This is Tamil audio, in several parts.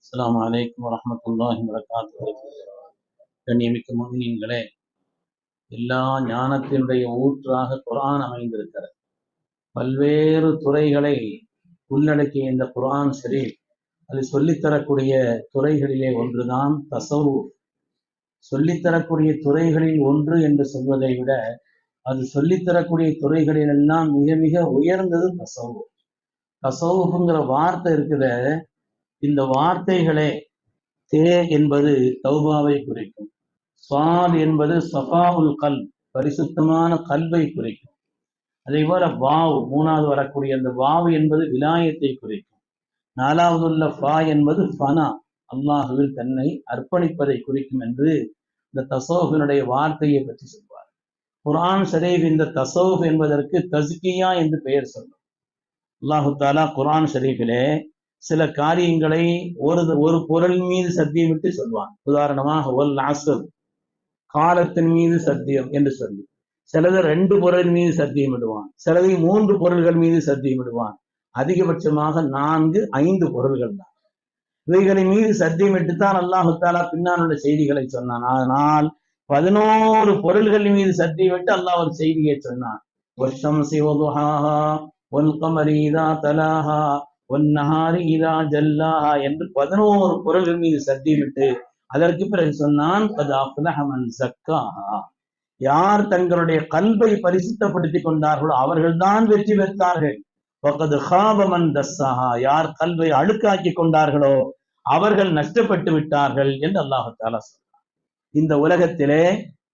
அஸ்ஸலாமு அலைக்கும் வரஹ்மத்துல்லாஹி வபரகாத்துஹு. கண்ணியமிக்க முஃமினீன்களே, எல்லா ஞானத்தினுடைய ஊற்றாக குர்ஆன் அமைந்திருக்கிறது. பல்வேறு துறைகளை உள்ளடக்கிய இந்த குர்ஆன் ஷரீஃப் அது சொல்லித்தரக்கூடிய துறைகளிலே ஒன்றுதான் தஸவ்வுஃப். சொல்லித்தரக்கூடிய துறைகளில் ஒன்று என்று சொல்வதை விட அது சொல்லித்தரக்கூடிய துறைகளில் எல்லாம் மிக மிக உயர்ந்தது தஸவ்வுஃப். தஸவ்வுஃப்ங்கிற வார்த்தை இருக்குத, இந்த வார்த்தைகளே தே என்பது தௌபாவை குறிக்கும், ஸ்வாத் என்பது சஃபாவுல் கல்ப் பரிசுத்தமான கல்வை குறிக்கும். அதே போல வாவ் மூணாவது வரக்கூடிய அந்த வாவ் என்பது விலாயத்தை குறிக்கும். நாலாவது உள்ள ஃபா என்பது ஃபனா அல்லாஹுவில் தன்னை அர்ப்பணிப்பதை குறிக்கும் என்று இந்த தஸவ்வுஃபினுடைய வார்த்தையை பற்றி சொல்வார். குர்ஆன் ஷரீஃப் இந்த தஸவ்வுஃப் என்பதற்கு தஸ்கியா என்று பெயர் சொல்லும். அல்லாஹு தஆலா குர்ஆன் ஷரீஃபிலே சில காரியங்களை ஒரு பொருள் மீது சத்தியமிட்டு சொல்வான். உதாரணமாக ஒல் அஸ்ர், காலத்தின் மீது சத்தியம் என்று சொல்லி, சிலது 2 பொருள் மீது சத்தியம் இடுவான், சிலதை 3 பொருள்கள் மீது சத்தியம் இடுவான். அதிகபட்சமாக 4, 5 பொருள்கள் தான். இவைகளின் மீது சத்தியமிட்டுத்தான் அல்லாஹு தஆலா பின்னால் உள்ள செய்திகளை சொன்னான். ஆனால் 11 பொருள்கள் மீது சத்தியமிட்டு அல்லாஹ் ஒரு செய்தியை சொன்னான். வஷ்ஷம்ஸி வதுஹாஹா வல் கமரி இதா தலாஹா வன்னஹாரி இதா ஜல்லாஹா என்று 11 பொருள்கள் மீது சத்தியமிட்டு அதற்கு பிறகு சொன்னான், கத் அஃப்லஹ மன் ஸக்காஹா, யார் தங்களுடைய கல்பை பரிசுத்தப்படுத்திக் கொண்டார்களோ அவர்கள்தான் வெற்றி பெற்றார்கள். வகத் ஹாப மன் தஸ்ஸாஹா, யார் கல்பை அழுக்காக்கி கொண்டார்களோ அவர்கள் நஷ்டப்பட்டு விட்டார்கள் என்று அல்லாஹ் தஆலா சொன்னார். இந்த உலகத்திலே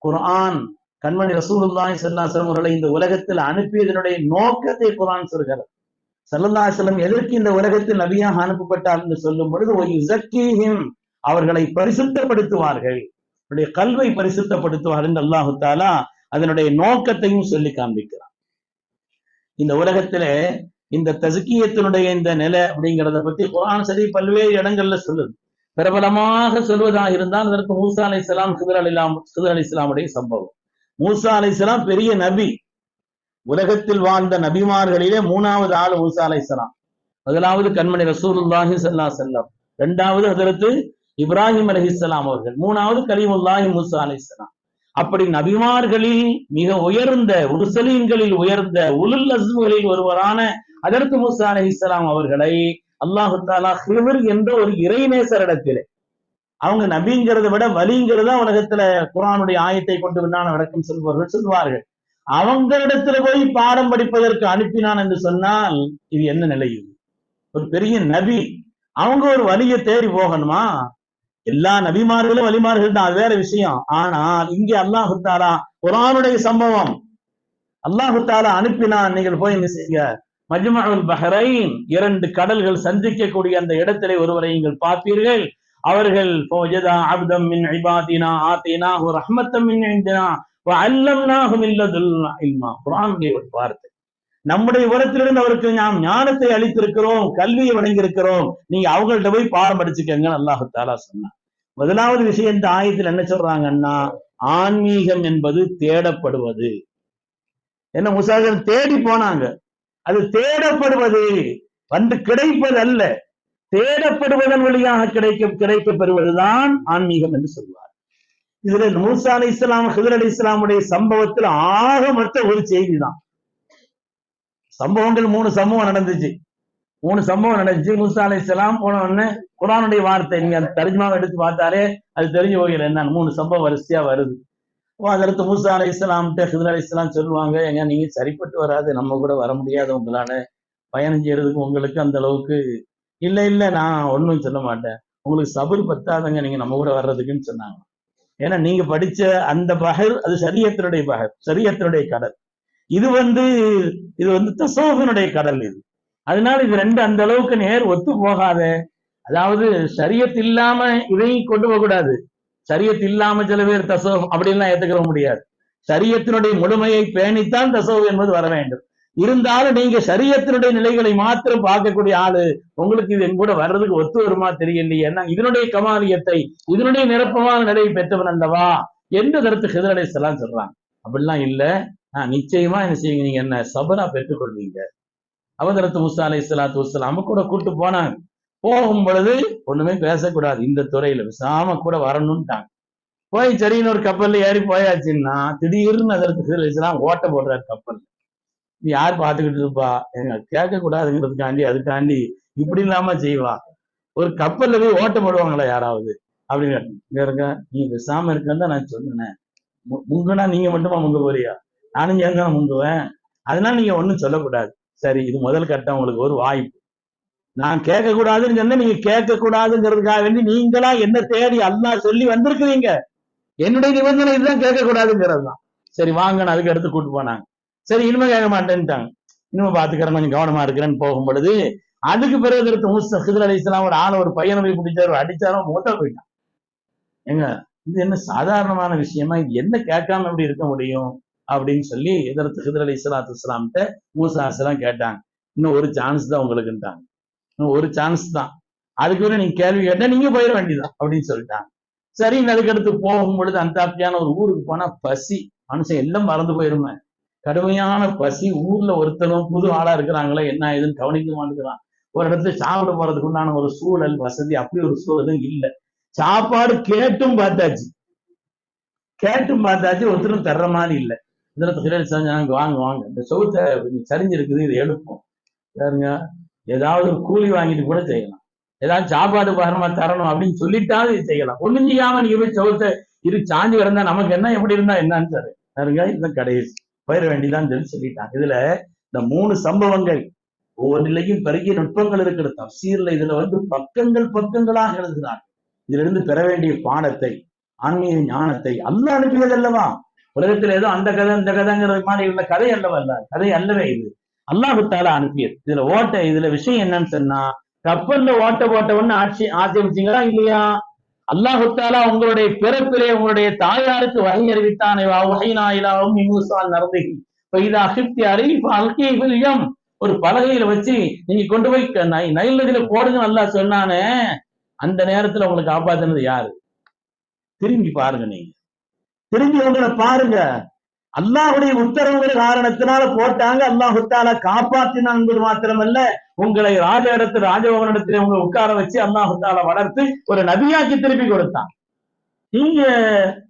குர்ஆன் கண்மணி ரசூலுல்லாஹி ஸல்லல்லாஹு அலைஹி வஸல்லம் அவர்களை இந்த உலகத்தில் அனுப்பியதனுடைய நோக்கத்தை குர்ஆன் சொல்கிறது. ஸல்லல்லாஹு அலைஹி வஸல்லம் எதற்கு இந்த உலகத்தில் நபியாக அனுப்பப்பட்டார் என்று சொல்லும் பொழுது, யுஸக்கீஹிம், அவர்களை பரிசுத்தப்படுத்துவார்கள், அவருடைய கல்வை பரிசுத்தப்படுத்துவார்கள் என்று அல்லாஹு தஆலா அதனுடைய நோக்கத்தையும் சொல்லி காண்பிக்கிறார். இந்த உலகத்திலே இந்த தஸ்கியத்தினுடைய இந்த நிலை அப்படிங்கிறத பத்தி குர்ஆன் ஷரீஃப் பல்வேறு இடங்கள்ல சொல்லுது. பிரபலமாக சொல்வதாக இருந்தால் அதற்கு மூசா அலைஹிஸ்ஸலாம், கிதர் அலைஹிஸ்ஸலாமுடைய சம்பவம். மூசா அலைஹிஸ்ஸலாம் பெரிய நபி, உலகத்தில் வாழ்ந்த நபிமார்களிலே 3வது ஆள் மூசா அலைஹிஸ்ஸலாம். முதலாவது கண்மணி ரசூலுல்லாஹி ஸல்லல்லாஹு அலைஹி வஸல்லம், 2வது ஹஜ்ரத் இப்ராஹிம் அலைஹிஸ்ஸலாம் அவர்கள், 3வது கலீமுல்லாஹி மூசா அலைஹிஸ்ஸலாம். அப்படி நபிமார்களில் மிக உயர்ந்த, முர்சலீன்களில் உயர்ந்த, உலுல் அஸ்ம்களில் ஒருவரான ஹஜ்ரத் மூசா அலைஹிஸ்ஸலாம் அவர்களை அல்லாஹு தஆலா ஹிவ்ர் என்ற ஒரு இறைநேசரிடத்திலே, அவங்க நபிங்கிறத விட வலிங்கிறதா உலகத்துல குர்ஆனுடைய ஆயத்தை கொண்டு விண்ணான விளக்கம் சொல்வார்கள். அவங்களிடத்துல போய் பாடம் படிப்பதற்கு அனுப்பினான் என்று சொன்னால் இது என்ன நிலை? இது ஒரு பெரிய நபி, அவங்க ஒரு வலியை தேடி போகணுமா? எல்லா நபிமார்களும் வலிமார்கள் தான், அது வேற விஷயம். ஆனால் இங்கே அல்லாஹு தஆலா குர்ஆனுடைய சம்பவம், அல்லாஹு தஆலா அனுப்பினான், நீங்கள் போய் என்ன செய்யுங்க, மஜ்மஉல் பஹ்ரைன், 2 கடல்கள் சந்திக்கக்கூடிய அந்த இடத்திலே ஒருவரை நீங்கள் பார்ப்பீர்கள். அவர்கள் ஃபவஜதா அப்தம் மின் இபாதினா ஆதினாஹு ரஹ்மத்தம் மின் இன்தினா வஅல்லம்னாஹு மின் லதுன்னா இல்மா. குர்ஆனுடைய ஒரு வார்த்தை. நம்முடைய உலகத்திலிருந்து அவருக்கு நாம் ஞானத்தை அளித்திருக்கிறோம், கல்வியை வழங்கியிருக்கிறோம், நீங்க அவங்கள்ட்ட போய் பாடம் படிச்சுக்கங்க அல்லாஹு தஆலா சொன்னார். முதலாவது விஷயம் இந்த ஆயத்தில் என்ன சொல்றாங்கன்னா, ஆன்மீகம் என்பது தேடப்படுவது. என்ன முசாகள் தேடி போனாங்க, அது தேடப்படுவது, வந்து கிடைப்பது அல்ல, தேடப்படுவதன் வழியாக கிடைக்க பெறுவதுதான் ஆன்மீகம் என்று சொல்வார். இதுல மூசா அலைஹிஸ்ஸலாம், ஹித்ர் அலைஹிஸ்ஸலாமுடைய சம்பவத்தில் ஆக மொத்த ஒரு செய்தி தான். சம்பவங்கள் 3 சம்பவம் நடந்துச்சு. 3 சம்பவம் நடந்துச்சு. மூசா அலைஹிஸ்ஸலாம் போன உடனே குர்ஆனுடைய வார்த்தை நீங்க அந்த தர்ஜுமாவை எடுத்து பார்த்தாலே அது தெரிஞ்சு போகிற என்ன 3 சம்பவம் வரிசையா வருது. அதற்கு மூசா அலைஹிஸ்ஸலாம் ஹித்ர் அலைஹிஸ்ஸலாம் சொல்லுவாங்க, ஏங்க நீங்க சரிப்பட்டு வராது, நம்ம கூட வர முடியாது, உங்களால பயணம் செய்யறதுக்கு உங்களுக்கு அந்த அளவுக்கு இல்ல நான் ஒன்றும் சொல்ல மாட்டேன், உங்களுக்கு சபர் பத்தாதங்க நீங்க நம்ம கூட வர்றதுக்குன்னு சொன்னாங்க. ஏன்னா நீங்க படிச்ச அந்த பஹர் அது ஷரியத்தினுடைய பஹர், ஷரியத்தினுடைய கடல். இது வந்து தஸவ்வுஃபினுடைய கடல் இது. அதனால இது 2 அந்த அளவுக்கு நேர் ஒத்து போகாத. அதாவது ஷரியத் இல்லாம இதையும் கொண்டு போக கூடாது. ஷரியத் இல்லாம சில பேர் தஸவ்வுஃப் அப்படின்லாம் ஏத்துக்கிற முடியாது. ஷரியத்தினுடைய முழுமையை பேணித்தான் தஸவ்வுஃப் என்பது வர வேண்டும். இருந்தாலும் நீங்க ஷரியத்தினுடைய நிலைகளை மாத்திரம் பார்க்கக்கூடிய ஆளு, உங்களுக்கு இது என் கூட வர்றதுக்கு ஒத்து வருமா தெரியலையே, ஏன்னா இதனுடைய கமாலியத்தை, இதனுடைய நிரப்பமான நிலையை பெற்றவன் அல்லவா என்று அதற்கு ஹித்ர் அலைஹிஸ்ஸலாம் சொல்றாங்க. அப்படிலாம் இல்ல, நிச்சயமா என்ன செய்வீங்க, நீங்க என்ன சபரா பெற்றுக்கொள்வீங்க. அவதரத்து மூசா அலைஹிஸ்ஸலாத்து வஸ்ஸலாம் கூட கூட்டு போனாங்க. போகும் பொழுது ஒண்ணுமே பேசக்கூடாது, இந்த துறையில விசாம கூட வரணும்ட்டாங்க. போய் சரின்னு ஒரு கப்பல்ல ஏறி போயாச்சுன்னா திடீர்னு அதற்கு ஓட்ட போடுறாரு கப்பல். யார் பார்த்துக்கிட்டு இருப்பா? எங்க கேட்க கூடாதுங்கிறதுக்காண்டி அதுக்காண்டி இப்படி இல்லாம செய்வா? ஒரு கப்பல்ல போய் ஓட்ட போடுவாங்களா யாராவது? அப்படின்னு இங்க இருக்க, நீ விசாம இருக்கன்னு தான் நான் சொன்னேன். முங்குனா நீங்க மட்டுமா முங்க போறியா? நானும் ஏன் முங்குவேன். அதனால நீங்க ஒண்ணும் சொல்லக்கூடாது. சரி, இது முதல் கட்டம், உங்களுக்கு ஒரு வாய்ப்பு. நான் கேட்க கூடாதுன்னு சொன்னா நீங்க கேட்க கூடாதுங்கிறதுக்காக வேண்டி நீங்களா என்ன தேடி அல்லாஹ் சொல்லி வந்திருக்கிறீங்க. என்னுடைய நிபந்தனை இதுதான், கேட்க கூடாதுங்கிறது தான். சரி வாங்க, நான் அதுக்கு எடுத்து கூட்டு போனாங்க. சரி இனிமே கேட்க மாட்டேன்ட்டாங்க. இனிமே பாத்துக்கிறேன், கொஞ்சம் கவனமா இருக்கிறேன்னு போகும் பொழுது அதுக்கு பிறகு எடுத்து மூசா ஹிதர் அலைஹிஸ்ஸலாம் ஒரு ஆளை ஒரு பையனை போய் பிடிச்சாரு, அடிச்சாரும், மூத்தா போயிட்டான். ஏங்க இது என்ன சாதாரணமான விஷயமா? இது என்ன கேட்காம எப்படி இருக்க முடியும் அப்படின்னு சொல்லி எதிர்த்து ஹிதர் அலைஹிஸ்ஸலாத்து வஸ்ஸலாம்கிட்ட மூசா அலைஹிஸ்ஸலாம் கேட்டாங்க. இன்னும் ஒரு சான்ஸ் தான் உங்களுக்குன்ட்டாங்க. இன்னும் ஒரு சான்ஸ் தான், அதுக்கு பிறகு நீங்க கேள்வி கேட்டா நீங்க போயிட வேண்டியதான் அப்படின்னு சொல்லிட்டாங்க. சரி, அதுக்கடுத்து போகும் பொழுது அந்தாப்பியான ஒரு ஊருக்கு போனா பசி, மனுஷன் எல்லாம் மறந்து போயிருமே. கடுமையான பசி, ஊர்ல ஒருத்தரும் புது ஆளா இருக்கிறாங்களே என்ன ஏதுன்னு கவனிக்க மாட்டேங்கிறான். ஒரு இடத்துல சாப்பிட போறதுக்கு உண்டான ஒரு சூழல் வசதி அப்படி ஒரு சூழலும் இல்லை. சாப்பாடு கேட்டும் பார்த்தாச்சு, ஒருத்தரும் தர்ற மாதிரி இல்லை. இதுல வாங்க வாங்க, இந்த சோத்தை கொஞ்சம் சரிஞ்சிருக்குது, இது எழுப்போம் பாருங்க, ஏதாவது ஒரு கூலி வாங்கிட்டு கூட செய்யலாம், ஏதாவது சாப்பாடு பாரமா தரணும் அப்படின்னு சொல்லிட்டாவது செய்யலாம். ஒண்ணும் செய்யாம நீங்க போய் சோத்தை இரு சாஞ்சு கிடந்தா நமக்கு என்ன, எப்படி இருந்தா என்னன்னு சார் பாருங்க, இதுதான் கடைசி பயிர வேண்டிதான் சொல்லிட்டாங்க. இதுல இந்த 3 சம்பவங்கள் ஒவ்வொன்றிலையும் பெரிய நுட்பங்கள் இருக்கிற தப்சீர்ல இதுல பக்கங்களாக எழுதுகிறார். இதுல இருந்து பெற வேண்டிய பாடத்தை, ஆன்மீக ஞானத்தை அல்லாஹ் அனுப்பியது அல்லவா. உலகத்துல ஏதோ அந்த கதை இந்த கதைங்கிறது மாதிரி உள்ள கதை அல்லவா, இல்ல கதை அல்லவே இது, அல்லாஹ் தஆலா அனுப்பியது. இதுல விஷயம் என்னன்னு சொன்னா, கப்பல்ல ஓட்ட போட்டவன்னு ஆட்சேபிச்சீங்களா இல்லையா? அல்லாஹ் தஆலா உங்களுடைய பிறப்பிலே உங்களுடைய தாயாருக்கு வகை அறிவித்தானே, வஹைனா இலா உம்மி மூஸா நர்திஹி ஃபைதா ஹிஃப்தி அலைஹி ஃபஅல்கீ ஃபில் யம். ஒரு பலகையில வச்சு நீங்க கொண்டு போய் நைல் நதியில போடுங்க அல்லாஹ் சொன்னானே, அந்த நேரத்துல உங்களுக்கு காப்பாத்தினது யாரு? திரும்பி பாருங்க, நீங்க திரும்பி உங்களை பாருங்க. அல்லாஹுடைய உத்தரவுகள் காரணத்தினால போட்டாங்க, அல்லாஹ் தஆலா காப்பாற்றினான் என்பது மாத்திரமல்ல, உங்களை ராஜபவனிடத்திலே உங்களை உட்கார வச்சு அல்லாஹ் தஆலா வளர்த்து ஒரு நபியாக்கி திருப்பி கொடுத்தான். நீங்க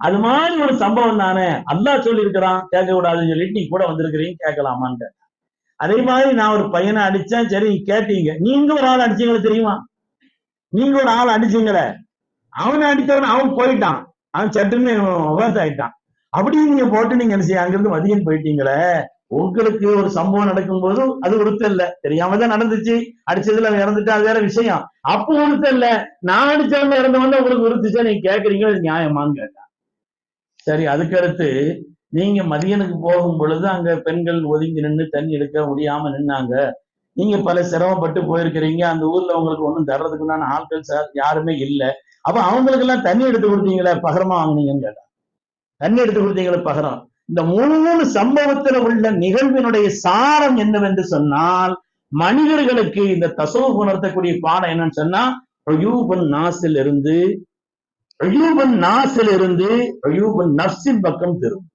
அது மாதிரி ஒரு சம்பவம் தானே, அல்லாஹ் சொல்லி இருக்கிறான் கேட்க கூடாதுன்னு சொல்லிட்டு நீ கூட வந்திருக்கிறீங்க, கேட்கலாமான்னு. அதே மாதிரி நான் ஒரு பையனை அடிச்சேன், சரி கேட்டீங்க, நீங்க ஒரு ஆள் அடிச்சீங்களே தெரியுமா? நீங்க ஒரு ஆள் அடிச்சீங்களே, அவனை அடித்தவன் அவன் போயிட்டான், அவன் சட்டுன்னு ஆயிட்டான். அப்படி நீங்க போட்டு நீங்க என்ன செய்ய அங்கிருந்து மதியம் போயிட்டீங்களே, உங்களுக்கு ஒரு சம்பவம் நடக்கும் போது அது உறுத்தம் இல்ல, தெரியாம தான் நடந்துச்சு, அடிச்சதுல இறந்துட்டா அது வேற விஷயம். அப்போ உறுத்தம் இல்ல, நான் அடிச்சவங்க இறந்தவங்க உங்களுக்கு உறுத்துச்சா நீங்க கேட்கறீங்க, அது நியாயமான்னு கேட்டான். சரி, அதுக்கடுத்து நீங்க மதியனுக்கு போகும் பொழுது அங்க பெண்கள் ஒதுங்கி நின்று தண்ணி எடுக்க முடியாம நின்னாங்க, நீங்க பல சிரமப்பட்டு போயிருக்கிறீங்க, அந்த ஊர்ல உங்களுக்கு ஒண்ணும் தர்றதுக்குண்டான ஆட்கள் யாருமே இல்லை, அப்ப அவங்களுக்கு எல்லாம் தண்ணி எடுத்து கொடுத்தீங்களே, பகரமா வாங்கினீங்கன்னு கேட்டான். தண்ணி எடுத்து கொடுத்தீங்களே பகரம். இந்த 3 சம்பவத்துல உள்ள நிகழ்வினுடைய சாரம் என்னவென்று சொன்னால், மனிதர்களுக்கு இந்த தசவுஃப் உணர்த்தக்கூடிய பாடம் என்னன்னு சொன்னா, நாசில் இருந்து நஃப்ஸின் பக்கம் திரும்பும்.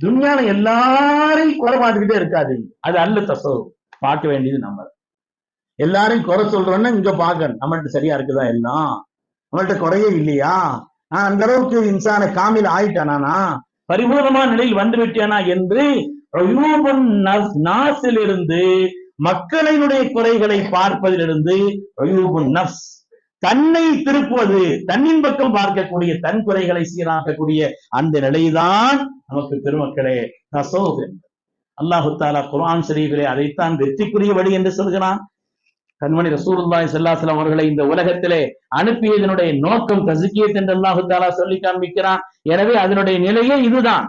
துன்யால எல்லாரையும் குறை பார்த்துக்கிட்டே இருக்காது, அது அல்ல தசவுஃப். பார்க்க வேண்டியது நம்ம எல்லாரையும் குறை சொல்றோம்னா இங்க பார்க்கணும், நம்மள்ட்ட சரியா இருக்குதா, எல்லாம் நம்மள்ட்ட குறையே இல்லையா, நான் அந்த அளவுக்கு இன்சான காமில் ஆயிட்டானா, பரிபூர்ணமான நிலையில் வந்து விட்டேனா என்று நாசிலிருந்து, மக்களினுடைய குறைகளை பார்ப்பதிலிருந்து தன்னை திருப்புவது, தன்னின் பக்கம் பார்க்கக்கூடிய, தன் குறைகளை சீராக்கக்கூடிய அந்த நிலைதான் நமக்கு பெருமக்களே தஸவ்வுஃப். அல்லாஹ் தஆலா குர்ஆன் ஷரீஃபிலே அதைத்தான் வெற்றிக்குரிய வழி என்று சொல்கிறான். கண்மணி ரசூலுல்லாஹி ஸல்லல்லாஹு அலைஹி வஸல்லம் அவர்களை இந்த உலகத்திலே அனுப்பியதனுடைய நோக்கம் தஸ்கியத் என்று அல்லாஹ் தஆலா சொல்லி காண்பிக்கிறான். எனவே அதனுடைய நிலையே இதுதான்.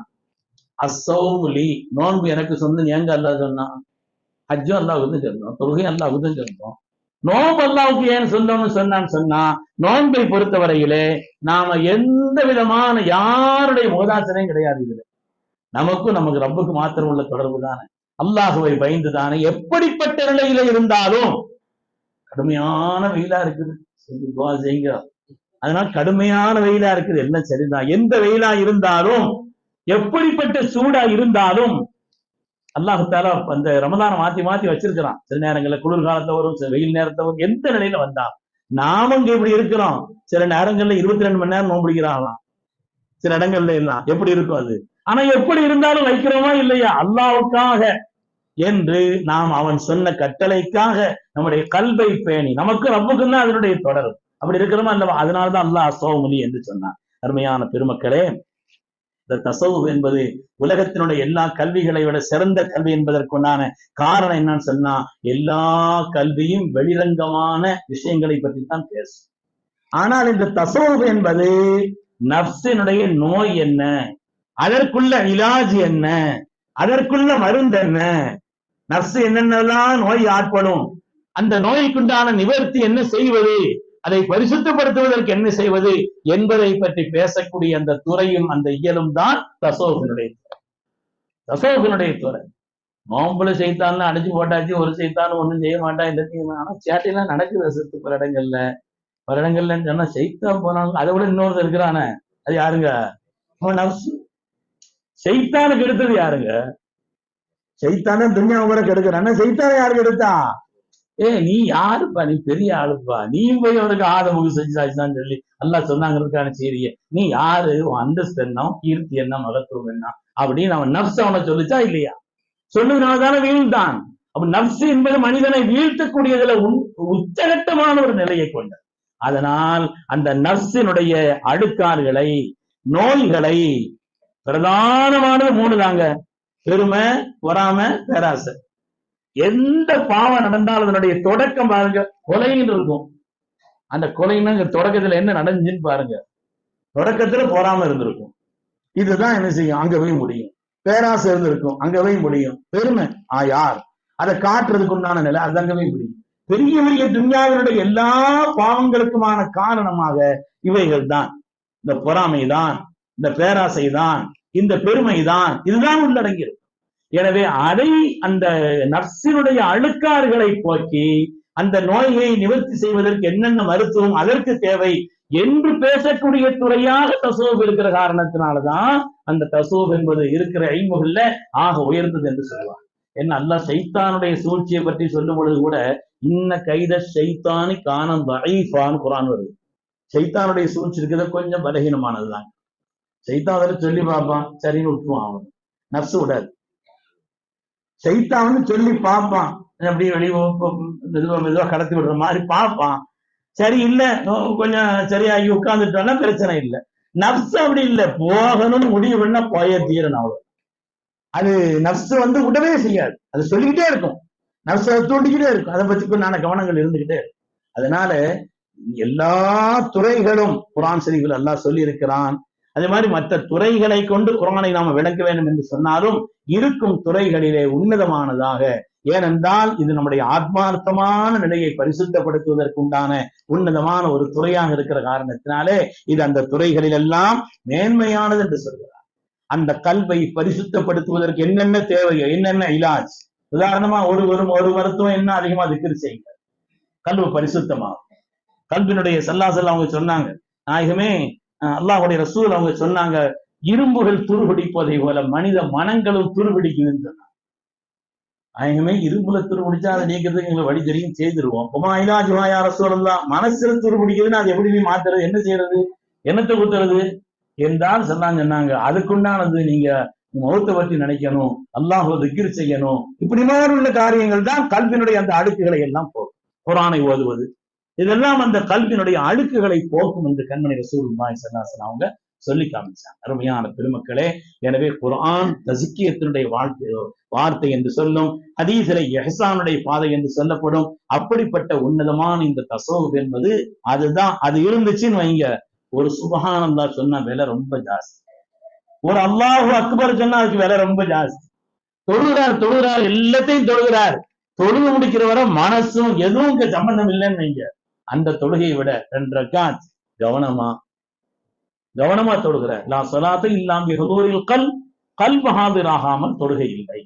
அஸ்ஸௌமு லி, நோன்பு எனக்கு சொந்தம். ஏங்க அல்லாஹ் சொன்னான்? ஹஜ்ஜு அல்லாஹ்வுக்கு தான் சொந்தம், தொழுகை அல்லாஹ்வுக்கு தான் சொந்தம். நோன்பு அல்லாஹ்வுக்கு ஏன் சொந்தம்னு சொன்னா, நோன்பை பொறுத்தவரையிலே நாம எந்த விதமான யாருடைய முகதாசனையும் கிடையாது. இதுல நமக்கு ரப்புக்கு மாத்திரம் உள்ள தொடர்பு தானே, அல்லாஹுவை பயந்து தானே. எப்படிப்பட்ட நிலையில இருந்தாலும், கடுமையான வெயிலா இருக்குது, அதனால கடுமையான வெயிலா இருக்குது, எல்லாம் சரிதான். எந்த வெயிலா இருந்தாலும், எப்படிப்பட்ட சூடா இருந்தாலும், அல்லாஹ் தஆலா அந்த ரமலானை மாத்தி மாத்தி வச்சிருக்கிறான். சில நேரங்களில் குளிர்காலத்துல வரும், வெயில் நேரத்துல வரும், எந்த நிலையில வந்தா நாம இங்க இப்படி இருக்கிறோம். சில நேரங்கள்ல 22 மணி நேரம் நோன்பு பிடிக்கிறாங்களாம், சில இடங்கள்ல எல்லாம் எப்படி இருக்கும் அது. ஆனா எப்படி இருந்தாலும் வைக்கிறோமா இல்லையா, அல்லாஹ்வுக்காக என்று நாம் அவன் சொன்ன கட்டளைக்காக நம்முடைய கல்வை பேணி நமக்கு ரப்புக்கும் தான் அதனுடைய தொடரும். அப்படி இருக்கிறோமா அல்லவா? அதனால்தான் அல்லாஹ் அஸ்ஸௌமுலி என்று சொன்னான். அருமையான பெருமக்களே, இந்த தசவுப் என்பது உலகத்தினுடைய எல்லா கல்விகளை விட சிறந்த கல்வி என்பதற்குண்டான காரணம் என்னன்னு சொன்னா, எல்லா கல்வியும் வெளிரங்கமான விஷயங்களை பற்றி தான் பேசும். ஆனால் இந்த தசவுப் என்பது நஃப்ஸினுடைய நோய் என்ன, அதற்குள்ள இலாஜ் என்ன, அதற்குள்ள மருந்து என்ன, நஃப்ஸ் என்னென்னலாம் நோய் ஆட்படும், அந்த நோய்க்குண்டான நிவர்த்தி என்ன செய்வது, அதை பரிசுத்தப்படுத்துவதற்கு என்ன செய்வது என்பதை பற்றி பேசக்கூடிய அந்த துறையும் அந்த இயலும் தான் தசவுஃபினுடைய துறை. நோம்புல செய்தான் அடிச்சு போட்டாச்சு, ஒரு செய்தான் ஒண்ணும் செய்ய மாட்டான், இல்லை செய்ய மாட்டான். ஆனா சேட்டையெல்லாம் நடக்குது சத்து பல இடங்கள்ல சொன்னா செய்தான் போனாலும் அதை விட இன்னொருத்தர் இருக்கிறானே, அது யாருங்க? செய்தானுக்கு எடுத்தது யாருங்க? செய்தான துன்யா கூட கெடுக்கிறான், செய்தான யாருக்கு எடுத்தா? நீ யாருப்பா, நீ பெரிய ஆளுப்பா, நீ போய் அவனுக்கு ஆதமுக்கு செஞ்சாச்சுன்னு சொல்லி அல்லாஹ் சொன்னாங்கிறதுக்கான செய்திய, நீ யாரு, அந்தஸ்து என்ன, கீர்த்தி என்ன, மகத்துவம் என்ன அப்படின்னு அவன் நஃப்ஸ் அவனை சொல்லிச்சா இல்லையா? சொல்லுனால்தானே வீழ்ந்தான். அப்ப நஃப்ஸ் என்பது மனிதனை வீழ்த்தக்கூடியதுல உச்சகட்டமான ஒரு நிலையை கொண்ட. அதனால் அந்த நஃப்ஸினுடைய அழுக்காறுகளை, நோய்களை, பிரதானமானது 3 தாங்க: பெருமை, பொறாமை, பேராசை. எந்த பாவம் நடந்தாலும் அதனுடைய தொடக்கம் பாருங்க, கொலைன்னு இருக்கும். அந்த கொலைன்னு தொடக்கத்துல என்ன நடந்துச்சுன்னு பாருங்க. தொடக்கத்துல பொறாம இருந்திருக்கும், இதுதான் என்ன செய்யும், அங்க போய் முடியும். பேராசை இருந்திருக்கும், அங்க போய் முடியும். பெருமை யார் அதை காட்டுறதுக்கு உண்டான நிலை, அது அங்க போய் முடியும். பெரிய பெரிய துன்யாவினுடைய எல்லா பாவங்களுக்குமான காரணமாக இவைகள் தான். இந்த பொறாமை தான், இந்த பேராசை தான், இந்த பெருமை தான், இதுதான் உள்ளடங்கியது. எனவே அதை அந்த நஃப்ஸினுடைய அழுக்காறுகளை போக்கி அந்த நோயை நிவர்த்தி செய்வதற்கு என்னென்ன மருத்துவம் அதற்கு தேவை என்று பேசக்கூடிய துறையாக தசவுப் இருக்கிற காரணத்தினாலதான் அந்த தசவுப் என்பது இருக்கிற இல்முகள்ல ஆக உயர்ந்தது என்று சொல்லுவார். என்ன அல்லாஹ் சைத்தானுடைய சூழ்ச்சியை பற்றி சொல்லும் பொழுது கூட இன்ன கைத சைத்தானி காணம் தஈஃபான்னு குர்ஆன் வருது. சைத்தானுடைய சூழ்ச்சி இருக்கிறது கொஞ்சம் பலகீனமானதுதான். சைத்தான் சொல்லி பார்ப்பான், சரின்னு விட்டுருவான். அவன் நஃப்ஸ் விடாது. சைத்தான் சொல்லி பார்ப்பான், அப்படியே மெதுவா கடத்தி விடுற மாதிரி பார்ப்பான். சரி இல்ல, கொஞ்சம் சரியாகி உட்கார்ந்துட்டோம்னா பிரச்சனை இல்லை. நஃப்ஸ் அப்படி இல்லை, போகணும்னு முடிவு பண்ணா போய தீரணும். அவ்வளவு அது நஃப்ஸ் விடவே செய்யாது, அது சொல்லிக்கிட்டே இருக்கும், நஃப்ஸ் தூண்டிக்கிட்டே இருக்கும். அதை பத்தி கொஞ்சம் கவனங்கள் இருந்துகிட்டே இருக்கும். அதனால எல்லா துறைகளும் குர்ஆன் ஷரீஃபில் அல்லாஹ் சொல்லி இருக்கிறான். அதே மாதிரி மற்ற துறைகளை கொண்டு குர்ஆனை நாம விளக்க வேண்டும் என்று சொன்னாலும் இருக்கும் துறைகளிலே உன்னதமானதாக, ஏனென்றால் இது நம்முடைய ஆத்மார்த்தமான நிலையை பரிசுத்தப்படுத்துவதற்குண்டான உன்னதமான ஒரு துறையாக இருக்கிற காரணத்தினாலே இது அந்த துறைகளில் எல்லாம் மேன்மையானது என்று சொல்கிறார். அந்த கல்வை பரிசுத்தப்படுத்துவதற்கு என்னென்ன தேவையோ, என்னென்ன இலாஜ். உதாரணமா ஒரு மருத்துவம் என்ன அதிகமா திக்ர் செய்யுங்க, கல்வி பரிசுத்தமாகும். கல்வினுடைய ஸல்லல்லாஹு அவங்க சொன்னாங்க, நாயகமே அல்லாஹ்வுடைய ரசூல் அவங்க சொன்னாங்க, இரும்புகள் துருபிடிப்பதை போல மனித மனங்களும் துருபிடிக்குதுன்னு சொன்னாங்க. நாயகமே இரும்புல துருபிடிச்சா அதை நீக்கிறதுக்கு எங்களுக்கு வழி தெரியும், செய்திருவோம். யா ரசூலல்லாஹ், மனசுல துருபிடிக்குதுன்னு அது எப்படி மாத்துறது, என்ன செய்யறது, என்னத்தை ஊத்துறது என்றால் சொன்னாங்க, அதுக்குண்டானது நீங்க மௌத்தை பற்றி நினைக்கணும், அல்லாஹ்வை திக்ர் செய்யணும். இப்படி மாதிரி உள்ள காரியங்கள் தான் கல்வியினுடைய அந்த அடுக்குகளை எல்லாம் போகும். குர்ஆனை ஓதுவது இதெல்லாம் அந்த கல்வியினுடைய அழுக்குகளை போக்கும் என்று கண்மணி ரசூலுல்லாஹி ஸல்லல்லாஹு அலைஹி வஸல்லம் அவங்க சொல்லி காமிச்சாங்க. அருமையான பெருமக்களே, எனவே குர்ஆன் தஸ்கியத்தினுடைய வார்த்தை என்று சொல்லும், ஹதீஸிலே இஹ்சானுடைய பாதை என்று சொல்லப்படும். அப்படிப்பட்ட உன்னதமான இந்த தஸவ்வுஃப் என்பது அதுதான். அது இருந்துச்சுன்னு வைங்க, ஒரு சுப்ஹானல்லாஹ் சொன்னா விலை ரொம்ப ஜாஸ்தி, ஒரு அல்லாஹு அக்பர் சொன்னா அதுக்கு விலை ரொம்ப ஜாஸ்தி. தொழுகிறார், எல்லாத்தையும் தொழுகிறார், தொழுது முடிக்கிற வரை மனசும் எதுவும் சம்பந்தம் இல்லைன்னு வைங்க, அந்த தொழுகையை விட 2 ரக்காத் கவனமா தொழுகிறார். லா ஸலாத்த இல்லா பிஹுதூரில் கல்ப் ஹாதிராகாமல் தொழுகை இல்லை.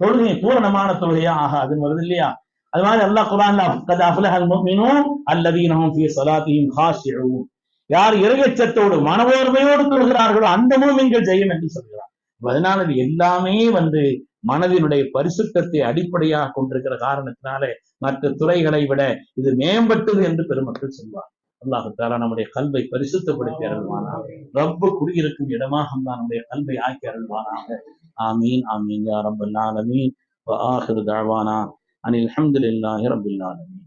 தொழுகை பூரணமான தொழுகையா ஆகாதுன்னு வருது இல்லையா? அது மாதிரி அல்லாஹ் குர்ஆன்ல கத் அஃலஹல் முஃமினூன் அல்லதீன ஹும் ஃபீ ஸலாத்திஹிம் காஷிஊன், யார் இறையச்சத்தோடு மனவோர்மையோடு தொழுகிறார்களோ அந்த மூமின்கள் ஜெயம் என்று சொல்கிறார். அதனால இது எல்லாமே மனதினுடைய பரிசுத்தத்தை அடிப்படையாக கொண்டிருக்கிற காரணத்தினால மற்ற துறைகளை விட இது மேம்பட்டது என்று பெருமக்கள் சொல்வார். அல்லாஹு தஆலா நம்முடைய கல்வை பரிசுத்தப்படுத்தி அருள்வானாக. ரப்பு குடியிருக்கும் இடமாக நம்முடைய கல்வை ஆக்கி அருள்வானாக. ஆமீன் ஆமீன் யா ரப்பல் ஆலமீன். வ ஆகிரு தஅவானா அனில் ஹம்துலில்லாஹி ரப்பில் ஆலமீன்.